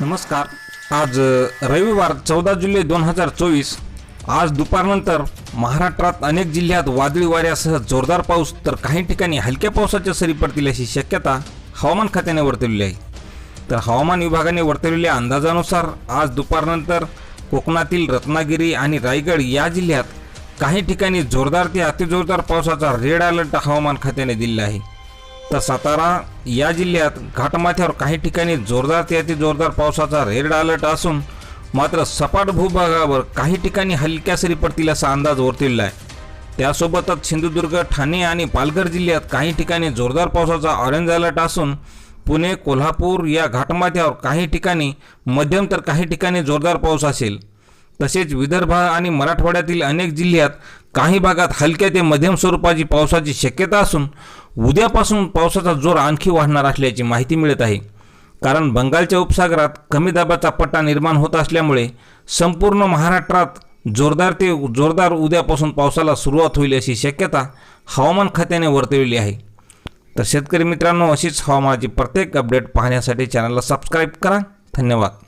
नमस्कार। आज रविवार 14 जुलै 2024। आज दुपारनंतर महाराष्ट्रात अनेक जिल्ह्यात वादळी वाऱ्यासह जोरदार पाऊस तर काही ठिकाणी हलक्या पावसाच्या सरी पडतील अशी शक्यता हवामान खात्याने वर्तवली आहे। तर हवामान विभागाने वर्तवलेल्या अंदाजानुसार आज दुपारनंतर कोकणातील रत्नागिरी आणि रायगड या जिल्ह्यात काही ठिकाणी जोरदार ते अतिजोरदार पावसाचा रेड अलर्ट हवामान खात्याने दिला आहे। तर सातारा या जिल्ह्यात घाटमाथ्यावर काही ठिकाणी जोरदार ते अतिजोरदार पावसाचा रेड अलर्ट असून मात्र सपाट भूभागावर काही ठिकाणी हलक्या सरी पडतील असा अंदाज वर्तवला आहे। त्यासोबतच सिंधुदुर्ग, ठाणे आणि पालघर जिल्ह्यात काही ठिकाणी जोरदार पावसाचा ऑरेंज अलर्ट असून पुणे, कोल्हापूर या घाटमाथ्यावर काही ठिकाणी मध्यम तर काही ठिकाणी जोरदार पाऊस असेल। तसेच विदर्भ आणि मराठवाड्यातील अनेक जिल्ह्यात काही भागात हलक्या ते मध्यम स्वरूपाची पावसाची शक्यता असून उद्यापासून पावसाचा जोर आणखी वाढणार असल्याची माहिती मिळत आहे। कारण बंगालच्या उपसागरात कमी दाबाचा पट्टा निर्माण होत असल्यामुळे संपूर्ण महाराष्ट्रात जोरदार उद्यापासून पावसाला सुरुवात होईल अशी शक्यता हवामान खात्याने वर्तवली आहे। तर शेतकरी मित्रांनो, अशीच हवामानाची प्रत्येक अपडेट पाहण्यासाठी चॅनलला सबस्क्राईब करा। धन्यवाद।